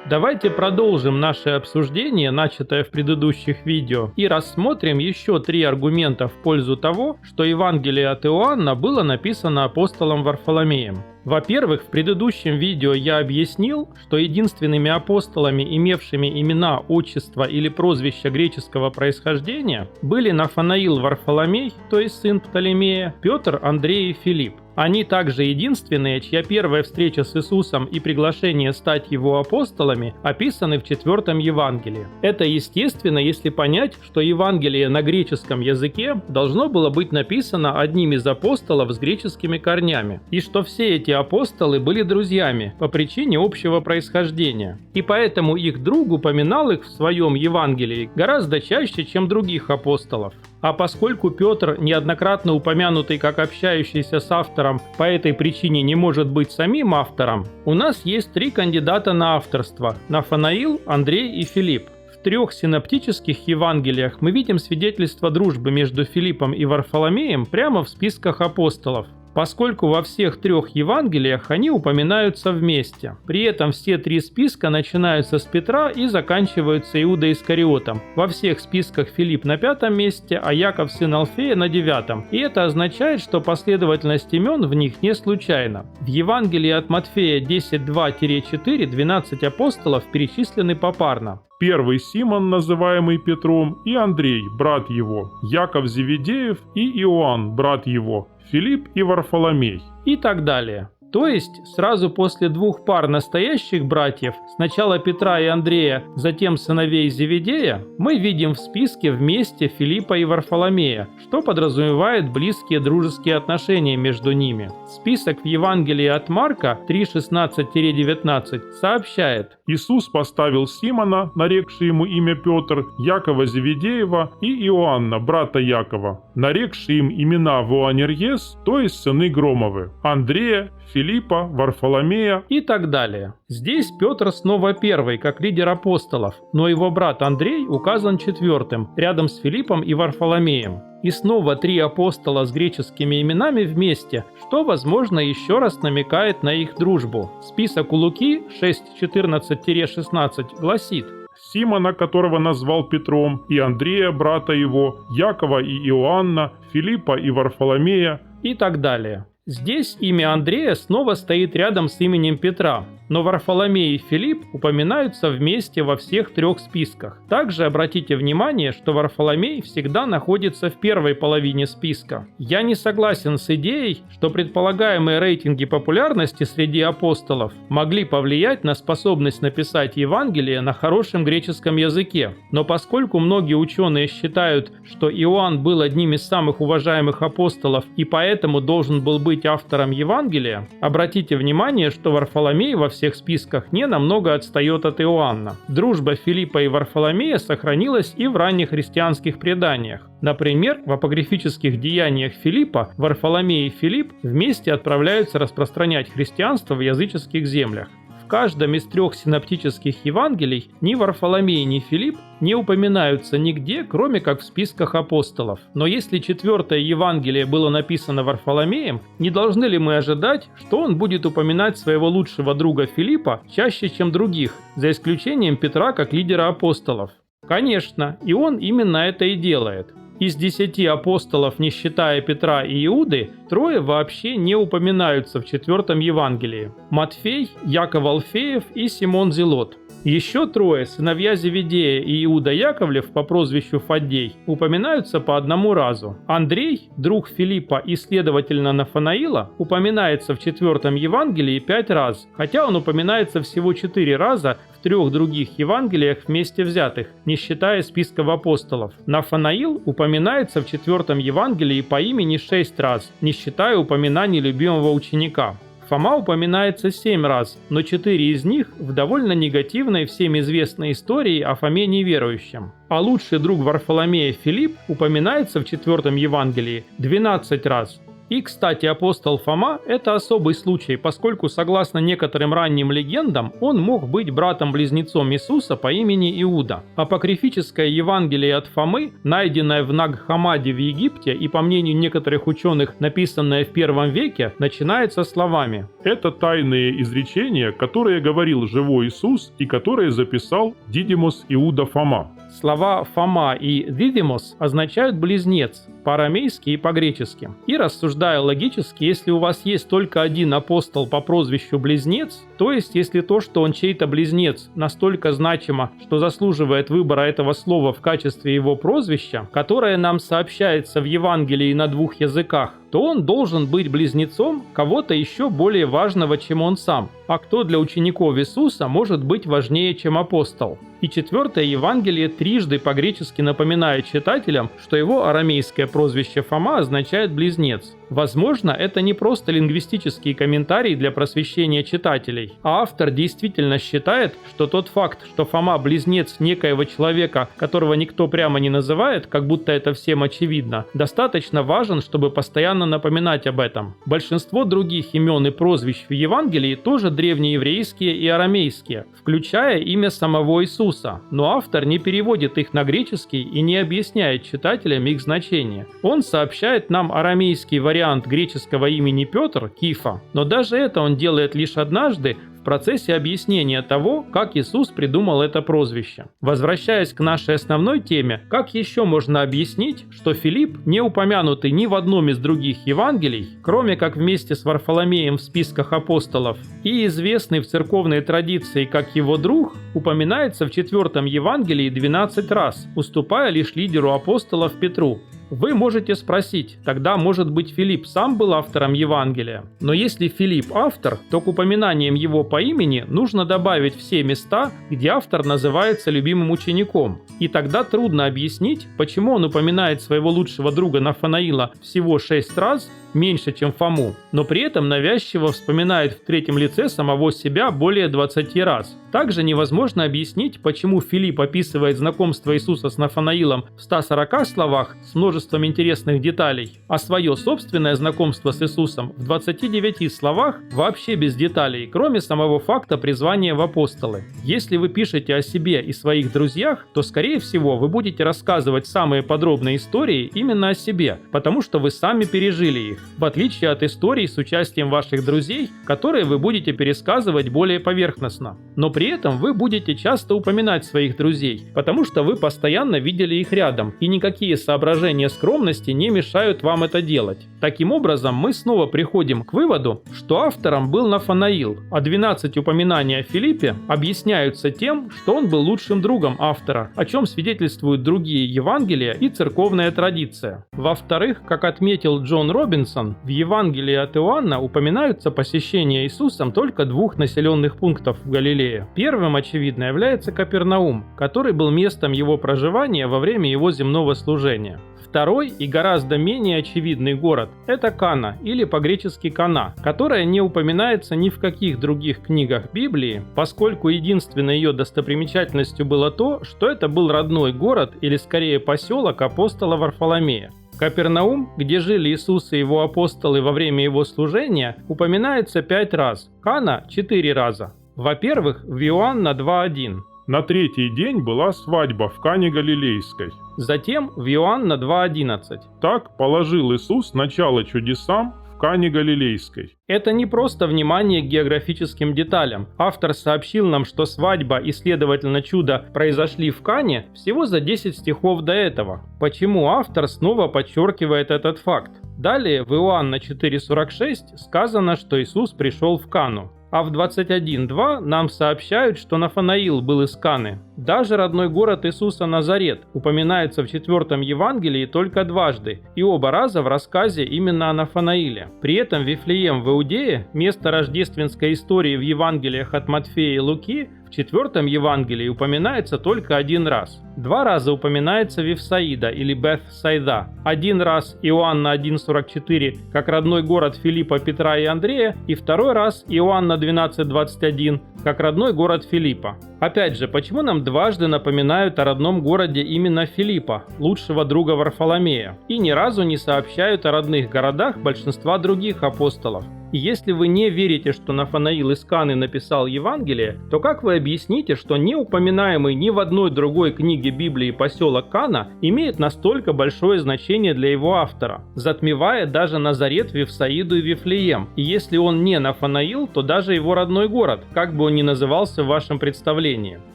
Давайте продолжим наше обсуждение, начатое в предыдущих видео, и рассмотрим еще 3 аргумента в пользу того, что Евангелие от Иоанна было написано апостолом Варфоломеем. Во-первых, в предыдущем видео я объяснил, что единственными апостолами, имевшими имена, отчества или прозвища греческого происхождения, были Нафанаил Варфоломей, то есть сын Птолемея, Петр, Андрей и Филипп. Они также единственные, чья первая встреча с Иисусом и приглашение стать его апостолами описаны в 4 Евангелии. Это естественно, если понять, что Евангелие на греческом языке должно было быть написано одним из апостолов с греческими корнями, и что все эти апостолы были друзьями по причине общего происхождения. И поэтому их друг упоминал их в своем Евангелии гораздо чаще, чем других апостолов. А поскольку Петр, неоднократно упомянутый как общающийся с автором, по этой причине не может быть самим автором, у нас есть 3 кандидата на авторство – Нафанаил, Андрей и Филипп. В 3 синоптических Евангелиях мы видим свидетельство дружбы между Филиппом и Варфоломеем прямо в списках апостолов, поскольку во всех 3 Евангелиях они упоминаются вместе. При этом все 3 списка начинаются с Петра и заканчиваются Иудой Искариотом. Во всех списках Филипп на 5 месте, а Яков сын Алфея на 9. И это означает, что последовательность имен в них не случайна. В Евангелии от Матфея 10:2-4 12 апостолов перечислены попарно. Первый Симон, называемый Петром, и Андрей, брат его, Яков Зеведеев и Иоанн, брат его, Филипп и Варфоломей. И так далее. То есть, сразу после 2 пар настоящих братьев, сначала Петра и Андрея, затем сыновей Зеведея, мы видим в списке вместе Филиппа и Варфоломея, что подразумевает близкие дружеские отношения между ними. Список в Евангелии от Марка 3:16-19 сообщает: Иисус поставил Симона, нарекший ему имя Петр, Якова Зеведеева и Иоанна, брата Якова, нарекший им имена Воанерьес, то есть сыны Громовы, Андрея, Филиппа, Варфоломея и так далее. Здесь Петр снова первый, как лидер апостолов, но его брат Андрей указан 4-м, рядом с Филиппом и Варфоломеем. И снова 3 апостола с греческими именами вместе, что, возможно, еще раз намекает на их дружбу. Список у Луки 6:14-16 гласит: Симона, которого назвал Петром, и Андрея, брата его, Якова и Иоанна, Филиппа и Варфоломея и так далее. Здесь имя Андрея снова стоит рядом с именем Петра, но Варфоломей и Филипп упоминаются вместе во всех 3 списках. Также обратите внимание, что Варфоломей всегда находится в первой половине списка. Я не согласен с идеей, что предполагаемые рейтинги популярности среди апостолов могли повлиять на способность написать Евангелие на хорошем греческом языке. Но поскольку многие ученые считают, что Иоанн был одним из самых уважаемых апостолов и поэтому должен был быть автором Евангелия, обратите внимание, что Варфоломей во всех списках не намного отстает от Иоанна. Дружба Филиппа и Варфоломея сохранилась и в ранних христианских преданиях. Например, в апокрифических деяниях Филиппа Варфоломей и Филипп вместе отправляются распространять христианство в языческих землях. В каждом из 3 синоптических Евангелий ни Варфоломей, ни Филипп не упоминаются нигде, кроме как в списках апостолов. Но если 4-е Евангелие было написано Варфоломеем, не должны ли мы ожидать, что он будет упоминать своего лучшего друга Филиппа чаще, чем других, за исключением Петра как лидера апостолов? Конечно, и он именно это и делает. Из 10 апостолов, не считая Петра и Иуды, 3 вообще не упоминаются в 4 Евангелии: Матфей, Яков Алфеев и Симон Зелот. Еще 3 сыновья Зеведея и Иуда Яковлев по прозвищу Фаддей упоминаются по 1 разу. Андрей, друг Филиппа и, следовательно, Нафанаила, упоминается в 4 Евангелии 5 раз, хотя он упоминается всего 4 раза в 3 других Евангелиях вместе взятых, не считая списков апостолов. Нафанаил упоминается в 4 Евангелии по имени 6 раз, не считая упоминаний любимого ученика. Фома упоминается 7 раз, но 4 из них в довольно негативной всем известной истории о Фоме неверующем. А лучший друг Варфоломея Филипп упоминается в 4 Евангелии 12 раз. И, кстати, апостол Фома – это особый случай, поскольку, согласно некоторым ранним легендам, он мог быть братом-близнецом Иисуса по имени Иуда. Апокрифическое Евангелие от Фомы, найденное в Наг-Хаммаде в Египте и, по мнению некоторых ученых, написанное в 1 веке, начинается словами: Это тайные изречения, которые говорил живой Иисус и которые записал Дидимос Иуда Фома. Слова «Фома» и «Дидимос» означают «близнец» по-арамейски и по-гречески. И рассуждая логически, если у вас есть только один апостол по прозвищу «близнец», то есть если то, что он чей-то близнец, настолько значимо, что заслуживает выбора этого слова в качестве его прозвища, которое нам сообщается в Евангелии на 2 языках, то он должен быть близнецом кого-то еще более важного, чем он сам. А кто для учеников Иисуса может быть важнее, чем апостол? И 4 Евангелие трижды по-гречески напоминает читателям, что его арамейское прозвище Фома означает «близнец». Возможно, это не просто лингвистический комментарий для просвещения читателей, а автор действительно считает, что тот факт, что Фома – близнец некоего человека, которого никто прямо не называет, как будто это всем очевидно, достаточно важен, чтобы постоянно напоминать об этом. Большинство других имен и прозвищ в Евангелии тоже древнееврейские и арамейские, включая имя самого Иисуса, но автор не переводит их на греческий и не объясняет читателям их значение. Он сообщает нам арамейский вариант греческого имени Петр, Кифа, но даже это он делает лишь однажды в процессе объяснения того, как Иисус придумал это прозвище. Возвращаясь к нашей основной теме, как еще можно объяснить, что Филипп, не упомянутый ни в одном из других Евангелий, кроме как вместе с Варфоломеем в списках апостолов, и известный в церковной традиции как его друг, упоминается в 4 Евангелии 12 раз, уступая лишь лидеру апостолов Петру. Вы можете спросить, тогда, может быть, Филипп сам был автором Евангелия? Но если Филипп автор, то к упоминаниям его по имени нужно добавить все места, где автор называется любимым учеником. И тогда трудно объяснить, почему он упоминает своего лучшего друга Нафанаила всего 6 раз, меньше, чем Фому, но при этом навязчиво вспоминает в третьем лице самого себя более 20 раз. Также невозможно объяснить, почему Филипп описывает знакомство Иисуса с Нафанаилом в 140 словах с множеством интересных деталей, а свое собственное знакомство с Иисусом в 29 словах вообще без деталей, кроме самого факта призвания в апостолы. Если вы пишете о себе и своих друзьях, то, скорее всего, вы будете рассказывать самые подробные истории именно о себе, потому что вы сами пережили их, в отличие от историй с участием ваших друзей, которые вы будете пересказывать более поверхностно. Но при этом вы будете часто упоминать своих друзей, потому что вы постоянно видели их рядом, и никакие соображения скромности не мешают вам это делать. Таким образом, мы снова приходим к выводу, что автором был Нафанаил, а 12 упоминаний о Филиппе объясняются тем, что он был лучшим другом автора, о чем свидетельствуют другие Евангелия и церковная традиция. Во-вторых, как отметил Джон Робинсон, в Евангелии от Иоанна упоминаются посещения Иисусом только 2 населенных пунктов в Галилее. Первым, очевидно, является Капернаум, который был местом его проживания во время его земного служения. Второй и гораздо менее очевидный город – это Кана, или по-гречески Кана, которая не упоминается ни в каких других книгах Библии, поскольку единственной ее достопримечательностью было то, что это был родной город, или скорее поселок апостола Варфоломея. Капернаум, где жили Иисус и его апостолы во время его служения, упоминается 5 раз, Кана – 4 раза. Во-первых, в Иоанна 2:1. На 3-й день была свадьба в Кане Галилейской. Затем в Иоанна 2:11. Так положил Иисус начало чудесам в Кане Галилейской. Это не просто внимание к географическим деталям. Автор сообщил нам, что свадьба и, следовательно, чудо произошли в Кане всего за 10 стихов до этого. Почему автор снова подчеркивает этот факт? Далее в Иоанна 4:46 сказано, что Иисус пришел в Кану. А в 21:2 нам сообщают, что Нафанаил был из Каны. Даже родной город Иисуса Назарет упоминается в 4 Евангелии только дважды, и оба раза в рассказе именно о Нафанаиле. При этом Вифлеем в Иудее, место рождественской истории в Евангелиях от Матфея и Луки, В 4 Евангелии упоминается только один раз. 2 раза упоминается Вифсаида или Бeth-Сайда. 1 раз Иоанна 1:44 как родной город Филиппа, Петра и Андрея, и 2 раз Иоанна 12:21 как родной город Филиппа. Опять же, почему нам дважды напоминают о родном городе именно Филиппа, лучшего друга Варфоломея, и ни разу не сообщают о родных городах большинства других апостолов? И если вы не верите, что Нафанаил из Каны написал Евангелие, то как вы объясните, что не упоминаемый ни в одной другой книге Библии поселок Кана имеет настолько большое значение для его автора, затмевая даже Назарет, Вифсаиду и Вифлеем? И если он не Нафанаил, то даже его родной город, как бы он ни назывался в вашем представлении.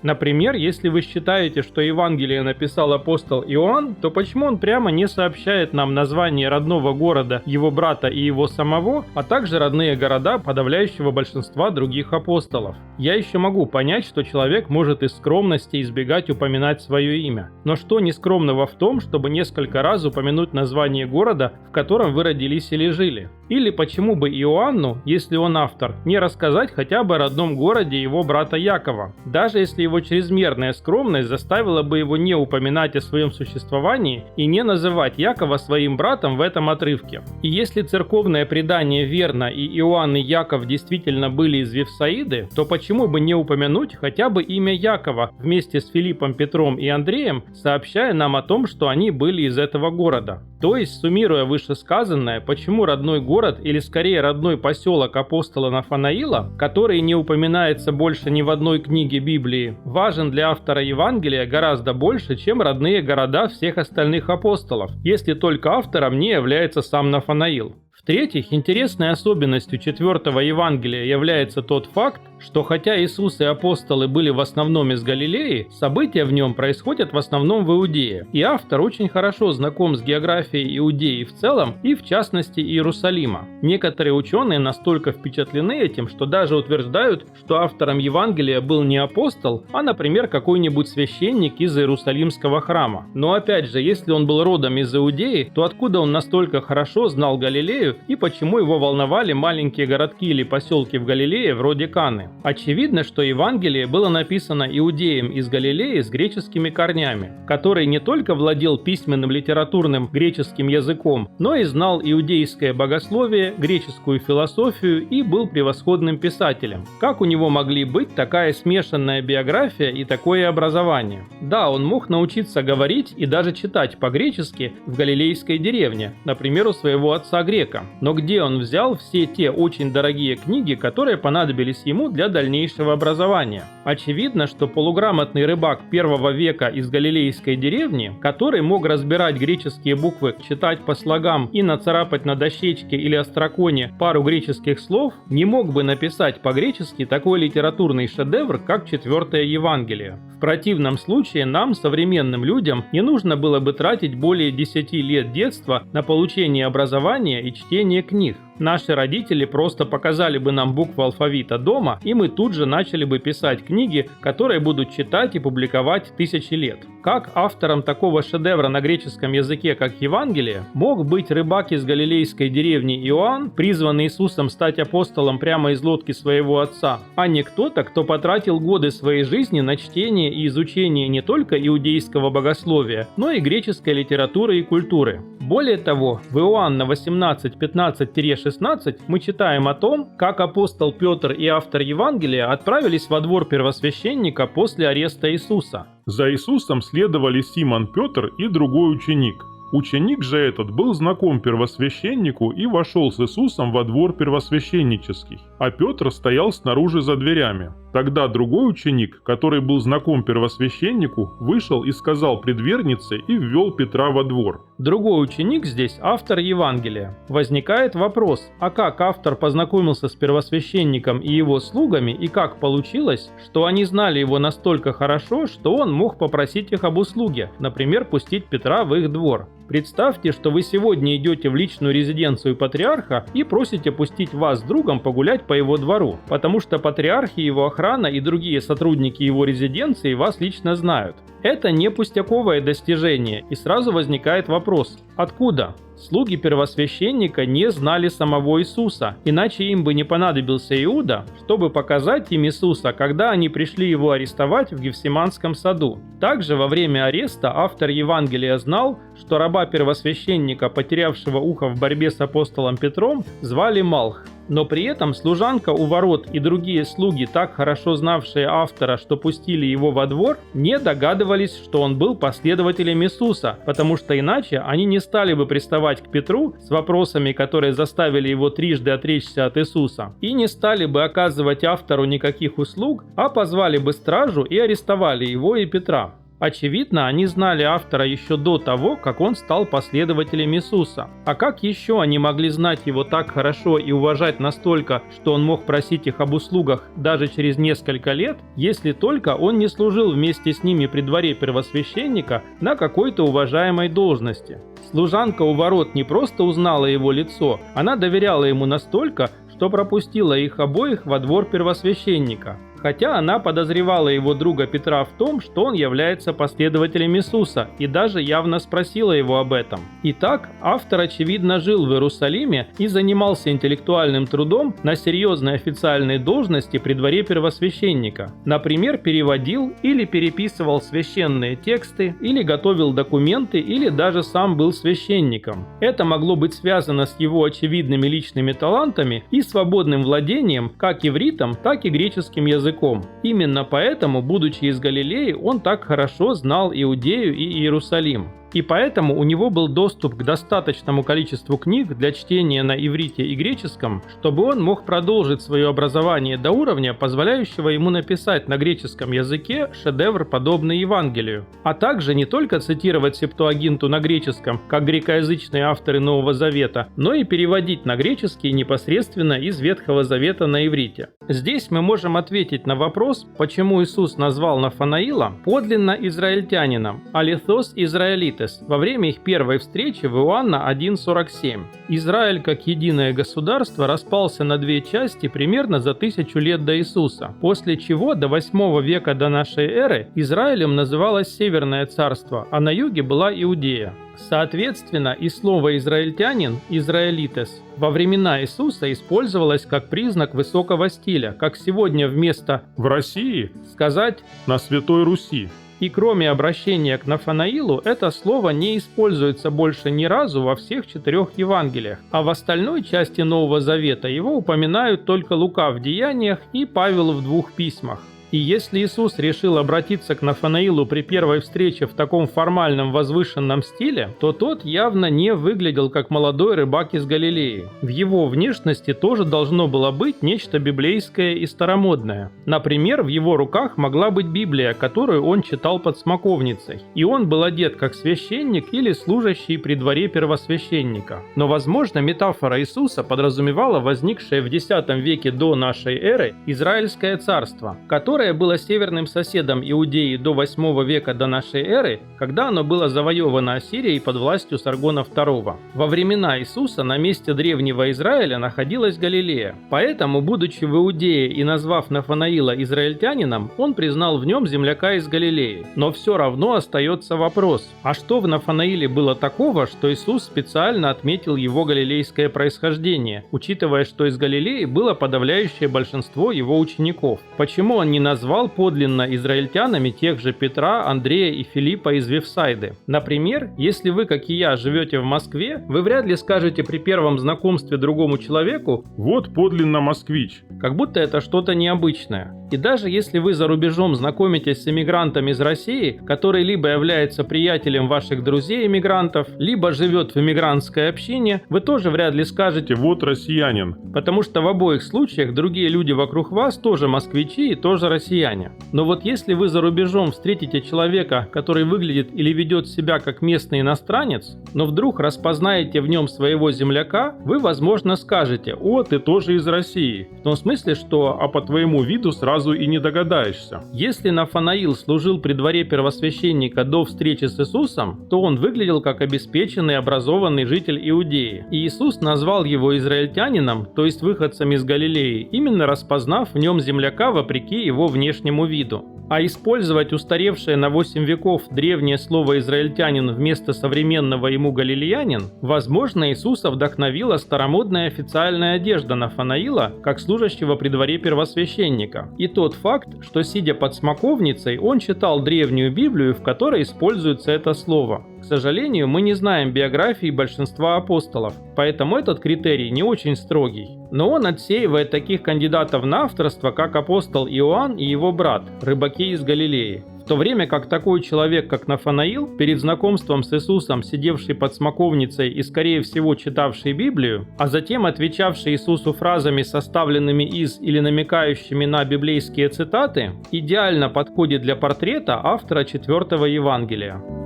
Например, если вы считаете, что Евангелие написал апостол Иоанн, то почему он прямо не сообщает нам название родного города, его брата и его самого, а также родные города подавляющего большинства других апостолов? Я еще могу понять, что человек может из скромности избегать упоминать свое имя. Но что нескромного в том, чтобы несколько раз упомянуть название города, в котором вы родились или жили? Или почему бы Иоанну, если он автор, не рассказать хотя бы о родном городе его брата Якова, даже если его чрезмерная скромность заставила бы его не упоминать о своем существовании и не называть Якова своим братом в этом отрывке? И если церковное предание верно и Иоанн и Яков действительно были из Вифсаиды, то почему бы не упомянуть хотя бы имя Якова вместе с Филиппом, Петром и Андреем, сообщая нам о том, что они были из этого города? То есть, суммируя вышесказанное, почему родной город, или скорее родной поселок апостола Нафанаила, который не упоминается больше ни в одной книге Библии, важен для автора Евангелия гораздо больше, чем родные города всех остальных апостолов, если только автором не является сам Нафанаил. В-третьих, интересной особенностью 4 Евангелия является тот факт, что хотя Иисус и апостолы были в основном из Галилеи, события в нем происходят в основном в Иудее, и автор очень хорошо знаком с географией Иудеи в целом и в частности Иерусалима. Некоторые ученые настолько впечатлены этим, что даже утверждают, что автором Евангелия был не апостол, а, например, какой-нибудь священник из Иерусалимского храма. Но опять же, если он был родом из Иудеи, то откуда он настолько хорошо знал Галилею и почему его волновали маленькие городки или поселки в Галилее вроде Каны? Очевидно, что Евангелие было написано иудеем из Галилеи с греческими корнями, который не только владел письменным литературным греческим языком, но и знал иудейское богословие, греческую философию и был превосходным писателем. Как у него могли быть такая смешанная биография и такое образование? Да, он мог научиться говорить и даже читать по-гречески в галилейской деревне, например, у своего отца грека. Но где он взял все те очень дорогие книги, которые понадобились ему для дальнейшего образования? Очевидно, что полуграмотный рыбак 1 века из галилейской деревни, который мог разбирать греческие буквы, читать по слогам и нацарапать на дощечке или остроконе пару греческих слов, не мог бы написать по-гречески такой литературный шедевр, как 4 Евангелие. В противном случае нам, современным людям, не нужно было бы тратить более 10 лет детства на получение образования и чтение книг. Наши родители просто показали бы нам буквы алфавита дома, и мы тут же начали бы писать книги, которые будут читать и публиковать тысячи лет. Как автором такого шедевра на греческом языке, как Евангелие, мог быть рыбак из галилейской деревни Иоанн, призванный Иисусом стать апостолом прямо из лодки своего отца, а не кто-то, кто потратил годы своей жизни на чтение и изучение не только иудейского богословия, но и греческой литературы и культуры? Более того, в Иоанна 18:15-16 мы читаем о том, как апостол Петр и автор Евангелия отправились во двор первосвященника после ареста Иисуса. За Иисусом следовали Симон Петр и другой ученик. Ученик же этот был знаком первосвященнику и вошел с Иисусом во двор первосвященнический, а Петр стоял снаружи за дверями. Тогда другой ученик, который был знаком первосвященнику, вышел и сказал предвернице и ввел Петра во двор. Другой ученик здесь автор Евангелия. Возникает вопрос, а как автор познакомился с первосвященником и его слугами, и как получилось, что они знали его настолько хорошо, что он мог попросить их об услуге, например, пустить Петра в их двор? Представьте, что вы сегодня идете в личную резиденцию патриарха и просите пустить вас с другом погулять по его двору, потому что патриарх и его охрана и другие сотрудники его резиденции вас лично знают. Это не пустяковое достижение, и сразу возникает вопрос: откуда? слуги первосвященника не знали самого Иисуса, иначе им бы не понадобился Иуда, чтобы показать им Иисуса, когда они пришли его арестовать в Гефсиманском саду. Также во время ареста автор Евангелия знал, что раба первосвященника, потерявшего ухо в борьбе с апостолом Петром, звали Малх. Но при этом служанка у ворот и другие слуги, так хорошо знавшие автора, что пустили его во двор, не догадывались, что он был последователем Иисуса, потому что иначе они не стали бы приставать к Петру с вопросами, которые заставили его трижды отречься от Иисуса, и не стали бы оказывать автору никаких услуг, а позвали бы стражу и арестовали его и Петра. Очевидно, они знали автора еще до того, как он стал последователем Иисуса. А как еще они могли знать его так хорошо и уважать настолько, что он мог просить их об услугах даже через несколько лет, если только он не служил вместе с ними при дворе первосвященника на какой-то уважаемой должности? Служанка у ворот не просто узнала его лицо, она доверяла ему настолько, что пропустила их обоих во двор первосвященника. Хотя она подозревала его друга Петра в том, что он является последователем Иисуса, и даже явно спросила его об этом. Итак, автор очевидно жил в Иерусалиме и занимался интеллектуальным трудом на серьезной официальной должности при дворе первосвященника. Например, переводил или переписывал священные тексты, или готовил документы, или даже сам был священником. Это могло быть связано с его очевидными личными талантами и свободным владением как ивритом, так и греческим языком. Именно поэтому, будучи из Галилеи, он так хорошо знал Иудею и Иерусалим. И поэтому у него был доступ к достаточному количеству книг для чтения на иврите и греческом, чтобы он мог продолжить свое образование до уровня, позволяющего ему написать на греческом языке шедевр, подобный Евангелию, а также не только цитировать Септуагинту на греческом, как грекоязычные авторы Нового Завета, но и переводить на греческий непосредственно из Ветхого Завета на иврите. Здесь мы можем ответить на вопрос, почему Иисус назвал Нафанаила подлинно израильтянином, алithos израилитес, во время их первой встречи в Иоанна 1:47. Израиль как единое государство распался на две части примерно за 1000 лет до Иисуса, после чего до 8 века до нашей эры Израилем называлось Северное царство, а на юге была Иудея. Соответственно, и слово «израильтянин» «израилитес» во времена Иисуса использовалось как признак высокого стиля, как сегодня вместо В России сказать на Святой Руси. И кроме обращения к Нафанаилу, это слово не используется больше ни разу во всех 4 Евангелиях, а в остальной части Нового Завета его упоминают только Лука в Деяниях и Павел в 2 письмах. И если Иисус решил обратиться к Нафанаилу при первой встрече в таком формальном возвышенном стиле, то тот явно не выглядел как молодой рыбак из Галилеи. В его внешности тоже должно было быть нечто библейское и старомодное. Например, в его руках могла быть Библия, которую он читал под смоковницей. И он был одет как священник или служащий при дворе первосвященника. Но, возможно, метафора Иисуса подразумевала возникшее в X веке до нашей эры Израильское царство, которое было северным соседом Иудеи до 8 века до нашей эры, когда оно было завоевано Ассирией под властью Саргона II. Во времена Иисуса на месте древнего Израиля находилась Галилея. Поэтому, будучи в Иудее и назвав Нафанаила израильтянином, он признал в нем земляка из Галилеи. Но все равно остается вопрос, а что в Нафанаиле было такого, что Иисус специально отметил его галилейское происхождение, учитывая, что из Галилеи было подавляющее большинство его учеников? Почему он не назвал подлинно израильтянами тех же Петра, Андрея и Филиппа из Вифсайды? Например, если вы, как и я, живете в Москве, вы вряд ли скажете при первом знакомстве другому человеку Вот подлинно москвич. как будто это что-то необычное. И даже если вы за рубежом знакомитесь с эмигрантом из России, который либо является приятелем ваших друзей-эмигрантов, либо живет в эмигрантской общине, вы тоже вряд ли скажете Вот россиянин. потому что в обоих случаях другие люди вокруг вас тоже москвичи и тоже россияне. Но вот если вы за рубежом встретите человека, который выглядит или ведет себя как местный иностранец, но вдруг распознаете в нем своего земляка, вы, возможно, скажете: «О, ты тоже из России». В том смысле, что по твоему виду сразу сразу и не догадаешься. Если Нафанаил служил при дворе первосвященника до встречи с Иисусом, то он выглядел как обеспеченный, образованный житель Иудеи. И Иисус назвал его израильтянином, то есть выходцем из Галилеи, именно распознав в нем земляка вопреки его внешнему виду. А использовать устаревшее на 8 веков древнее слово «израильтянин» вместо современного ему «галилеянин», возможно, Иисуса вдохновила старомодная официальная одежда Нафанаила, как служащего при дворе первосвященника, и тот факт, что, сидя под смоковницей, он читал древнюю Библию, в которой используется это слово. К сожалению, мы не знаем биографии большинства апостолов, поэтому этот критерий не очень строгий. Но он отсеивает таких кандидатов на авторство, как апостол Иоанн и его брат, рыбаки из Галилеи. В то время как такой человек, как Нафанаил, перед знакомством с Иисусом, сидевший под смоковницей и, скорее всего, читавший Библию, а затем отвечавший Иисусу фразами, составленными из или намекающими на библейские цитаты, идеально подходит для портрета автора 4-го Евангелия.